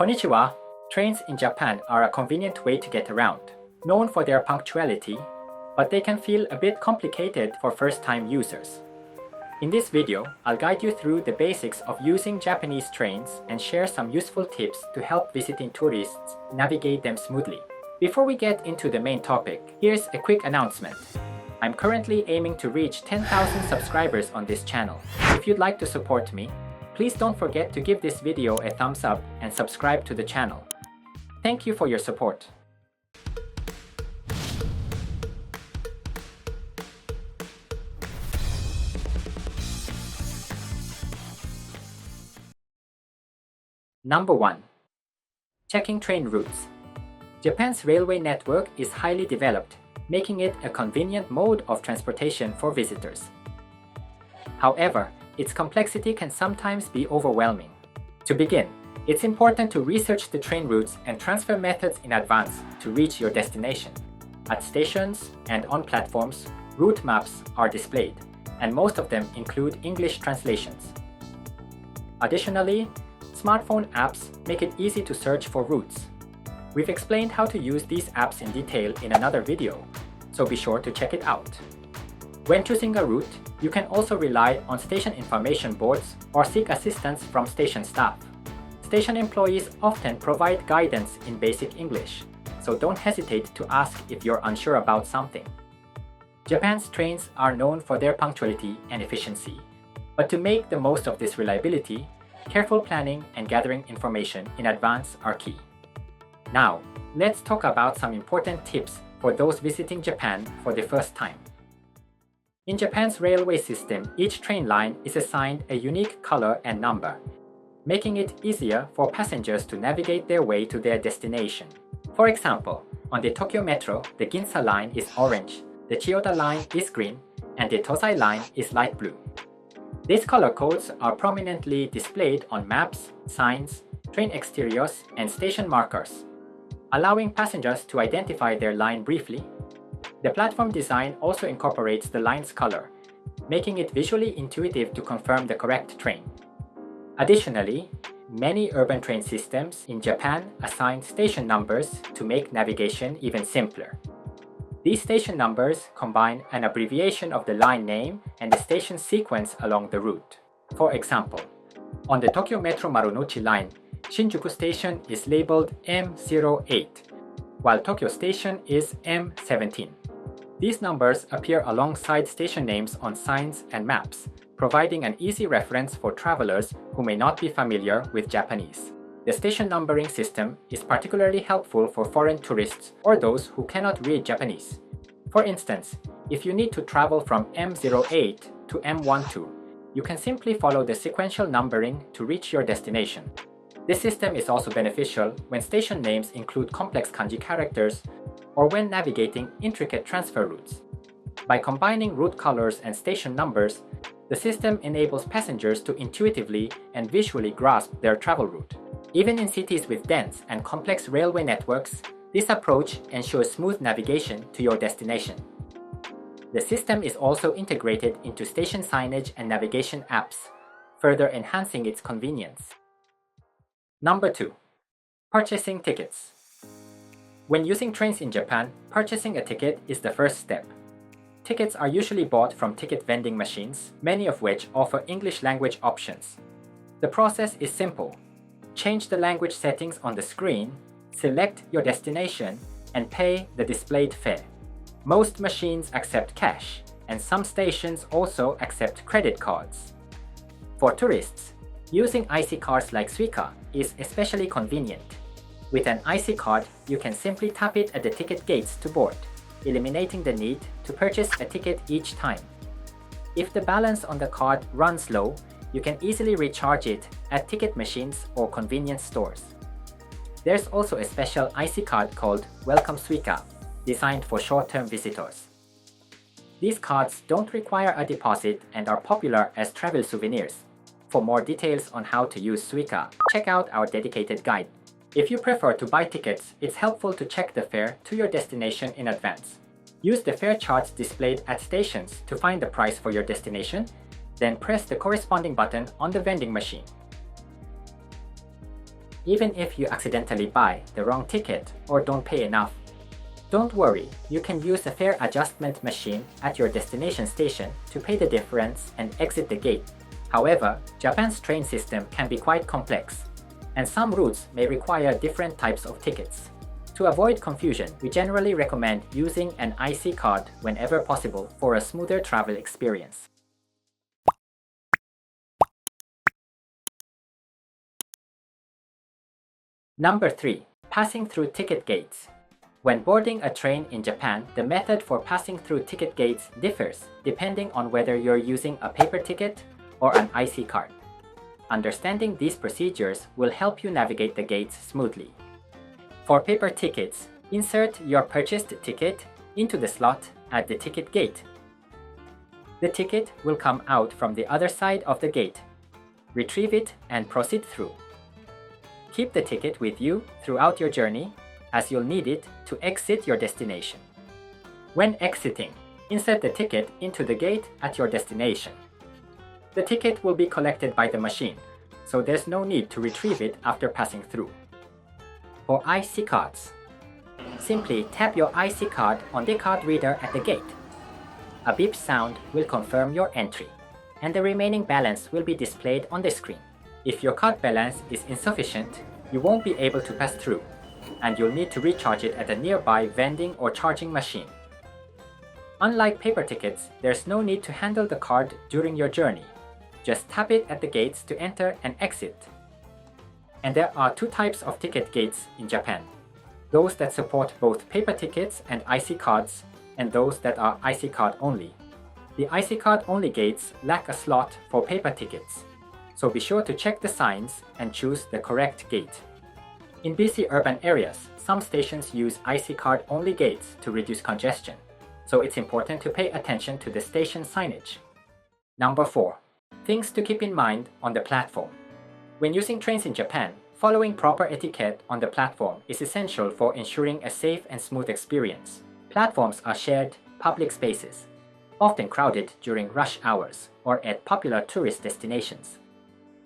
Konnichiwa. Trains in Japan are a convenient way to get around, known for their punctuality, but they can feel a bit complicated for first-time users. In this video, I'll guide you through the basics of using Japanese trains and share some useful tips to help visiting tourists navigate them smoothly. Before we get into the main topic, here's a quick announcement. I'm currently aiming to reach 10,000 subscribers on this channel. If you'd like to support me, please don't forget to give this video a thumbs up and subscribe to the channel. Thank you for your support. Number 1. Checking train routes. Japan's railway network is highly developed, making it a convenient mode of transportation for visitors. However, its complexity can sometimes be overwhelming. To begin, it's important to research the train routes and transfer methods in advance to reach your destination. At stations and on platforms, route maps are displayed, and most of them include English translations. Additionally, smartphone apps make it easy to search for routes. We've explained how to use these apps in detail in another video, so be sure to check it out. When choosing a route, you can also rely on station information boards or seek assistance from station staff. Station employees often provide guidance in basic English, so don't hesitate to ask if you're unsure about something. Japan's trains are known for their punctuality and efficiency, but to make the most of this reliability, careful planning and gathering information in advance are key. Now, let's talk about some important tips for those visiting Japan for the first time. In Japan's railway system, each train line is assigned a unique color and number, making it easier for passengers to navigate their way to their destination. For example, on the Tokyo Metro, the Ginza line is orange, the Chiyoda line is green, and the Tozai line is light blue. These color codes are prominently displayed on maps, signs, train exteriors, and station markers, allowing passengers to identify their line briefly. The platform design also incorporates the line's color, making it visually intuitive to confirm the correct train. Additionally, many urban train systems in Japan assign station numbers to make navigation even simpler. These station numbers combine an abbreviation of the line name and the station sequence along the route. For example, on the Tokyo Metro Marunouchi line, Shinjuku Station is labeled M08, while Tokyo Station is M17. These numbers appear alongside station names on signs and maps, providing an easy reference for travelers who may not be familiar with Japanese. The station numbering system is particularly helpful for foreign tourists or those who cannot read Japanese. For instance, if you need to travel from M08 to M12, you can simply follow the sequential numbering to reach your destination. This system is also beneficial when station names include complex kanji characters or when navigating intricate transfer routes. By combining route colors and station numbers, the system enables passengers to intuitively and visually grasp their travel route. Even in cities with dense and complex railway networks, this approach ensures smooth navigation to your destination. The system is also integrated into station signage and navigation apps, further enhancing its convenience. Number 2. Purchasing tickets. When using trains in Japan, purchasing a ticket is the first step. Tickets are usually bought from ticket vending machines, many of which offer English language options. The process is simple. Change the language settings on the screen, select your destination, and pay the displayed fare. Most machines accept cash, and some stations also accept credit cards. For tourists, using IC cards like Suica is especially convenient. With an IC card, you can simply tap it at the ticket gates to board, eliminating the need to purchase a ticket each time. If the balance on the card runs low, you can easily recharge it at ticket machines or convenience stores. There's also a special IC card called Welcome Suica, designed for short-term visitors. These cards don't require a deposit and are popular as travel souvenirs. For more details on how to use Suica, check out our dedicated guide. If you prefer to buy tickets, it's helpful to check the fare to your destination in advance. Use the fare charts displayed at stations to find the price for your destination, then press the corresponding button on the vending machine. even if you accidentally buy the wrong ticket or don't pay enough. Don't worry, you can use a fare adjustment machine at your destination station to pay the difference and exit the gate. However, Japan's train system can be quite complex, and some routes may require different types of tickets. To avoid confusion, we generally recommend using an IC card whenever possible for a smoother travel experience. Number 3. Passing through ticket gates. When boarding a train in Japan, the method for passing through ticket gates differs depending on whether you're using a paper ticket or an IC card. Understanding these procedures will help you navigate the gates smoothly. For paper tickets, insert your purchased ticket into the slot at the ticket gate. The ticket will come out from the other side of the gate. Retrieve it and proceed through. Keep the ticket with you throughout your journey, as you'll need it to exit your destination. When exiting, insert the ticket into the gate at your destination. The ticket will be collected by the machine, so there's no need to retrieve it after passing through. For IC cards, simply tap your IC card on the card reader at the gate. A beep sound will confirm your entry, and the remaining balance will be displayed on the screen. If your card balance is insufficient, you won't be able to pass through, and you'll need to recharge it at a nearby vending or charging machine. Unlike paper tickets, there's no need to handle the card during your journey. Just tap it at the gates to enter and exit. And there are two types of ticket gates in Japan: those that support both paper tickets and IC cards, and those that are IC card only. The IC card only gates lack a slot for paper tickets, so be sure to check the signs and choose the correct gate. In busy urban areas, some stations use IC card only gates to reduce congestion, so it's important to pay attention to the station signage. Number 4. Things to keep in mind on the platform. When using trains in Japan, following proper etiquette on the platform is essential for ensuring a safe and smooth experience. Platforms are shared public spaces, often crowded during rush hours or at popular tourist destinations,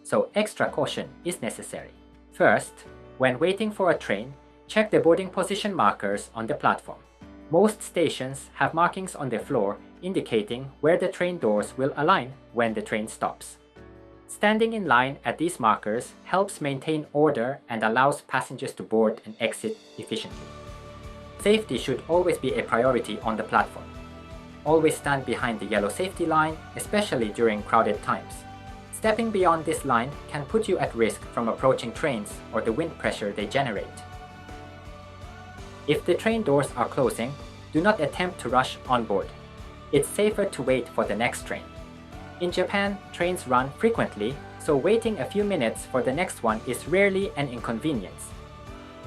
so extra caution is necessary. First, when waiting for a train, check the boarding position markers on the platform. Most stations have markings on the floor indicating where the train doors will align when the train stops. Standing in line at these markers helps maintain order and allows passengers to board and exit efficiently. Safety should always be a priority on the platform. Always stand behind the yellow safety line, especially during crowded times. Stepping beyond this line can put you at risk from approaching trains or the wind pressure they generate. If the train doors are closing, do not attempt to rush on board. It's safer to wait for the next train. In Japan, trains run frequently, so waiting a few minutes for the next one is rarely an inconvenience.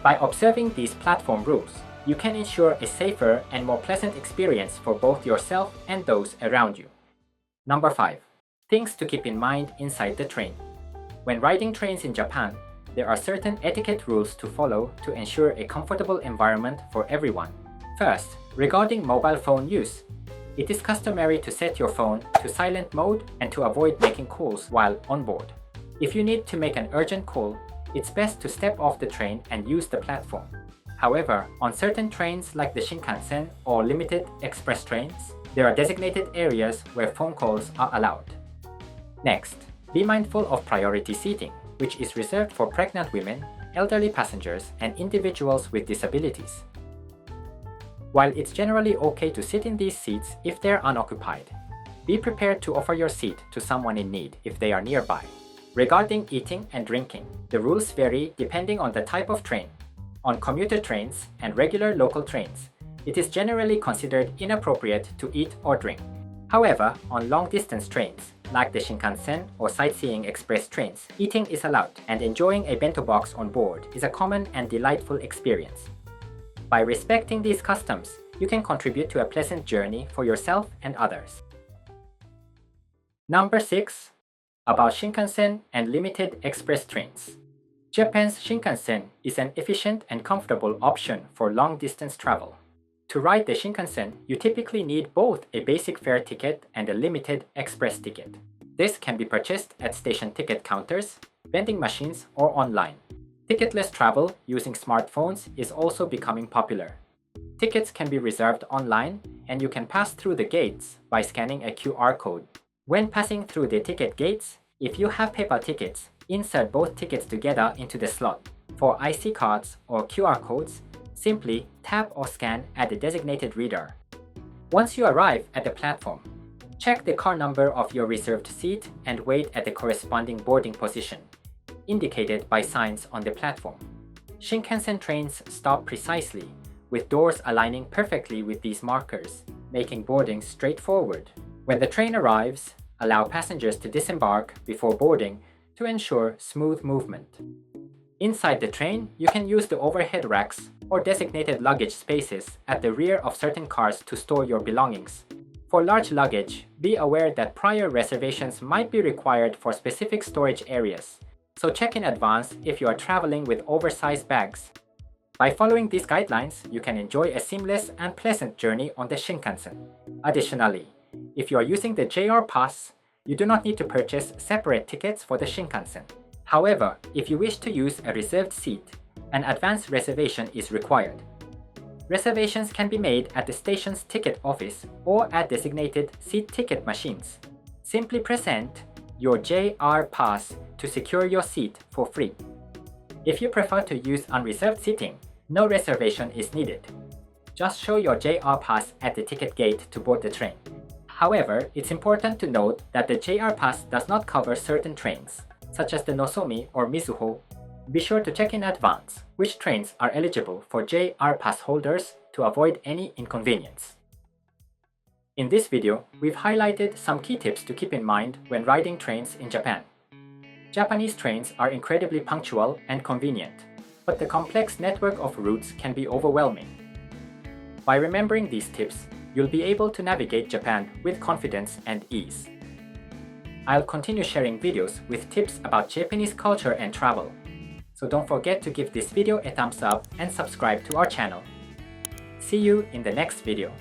By observing these platform rules, you can ensure a safer and more pleasant experience for both yourself and those around you. Number 5. Things to keep in mind inside the train. When riding trains in Japan, there are certain etiquette rules to follow to ensure a comfortable environment for everyone. First, regarding mobile phone use, it is customary to set your phone to silent mode and to avoid making calls while on board. If you need to make an urgent call, it's best to step off the train and use the platform. However, on certain trains like the Shinkansen or limited express trains, there are designated areas where phone calls are allowed. Next, be mindful of priority seating, which is reserved for pregnant women, elderly passengers, and individuals with disabilities. While it's generally okay to sit in these seats if they're unoccupied, be prepared to offer your seat to someone in need if they are nearby. Regarding eating and drinking, the rules vary depending on the type of train. On commuter trains and regular local trains, it is generally considered inappropriate to eat or drink. However, on long-distance trains, like the Shinkansen or sightseeing express trains, eating is allowed, and enjoying a bento box on board is a common and delightful experience. By respecting these customs, you can contribute to a pleasant journey for yourself and others. Number 6. About Shinkansen and limited express trains. Japan's Shinkansen is an efficient and comfortable option for long-distance travel. To ride the Shinkansen, you typically need both a basic fare ticket and a limited express ticket. This can be purchased at station ticket counters, vending machines, or online. Ticketless travel using smartphones is also becoming popular. Tickets can be reserved online, and you can pass through the gates by scanning a QR code. When passing through the ticket gates, if you have paper tickets, insert both tickets together into the slot. For IC cards or QR codes, simply tap or scan at the designated reader. Once you arrive at the platform, check the car number of your reserved seat and wait at the corresponding boarding position, indicated by signs on the platform. Shinkansen trains stop precisely, with doors aligning perfectly with these markers, making boarding straightforward. When the train arrives, allow passengers to disembark before boarding to ensure smooth movement. Inside the train, you can use the overhead racks or designated luggage spaces at the rear of certain cars to store your belongings. For large luggage, be aware that prior reservations might be required for specific storage areas, so check in advance if you are traveling with oversized bags. By following these guidelines, you can enjoy a seamless and pleasant journey on the Shinkansen. Additionally, if you are using the JR Pass, you do not need to purchase separate tickets for the Shinkansen. However, if you wish to use a reserved seat, an advance reservation is required. Reservations can be made at the station's ticket office or at designated seat ticket machines. Simply present your JR Pass to secure your seat for free. If you prefer to use unreserved seating, no reservation is needed. Just show your JR Pass at the ticket gate to board the train. However, it's important to note that the JR Pass does not cover certain trains, such as the Nozomi or Mizuho. Be sure to check in advance which trains are eligible for JR Pass holders to avoid any inconvenience. In this video, we've highlighted some key tips to keep in mind when riding trains in Japan. Japanese trains are incredibly punctual and convenient, but the complex network of routes can be overwhelming. By remembering these tips, you'll be able to navigate Japan with confidence and ease. I'll continue sharing videos with tips about Japanese culture and travel, so don't forget to give this video a thumbs up and subscribe to our channel. See you in the next video.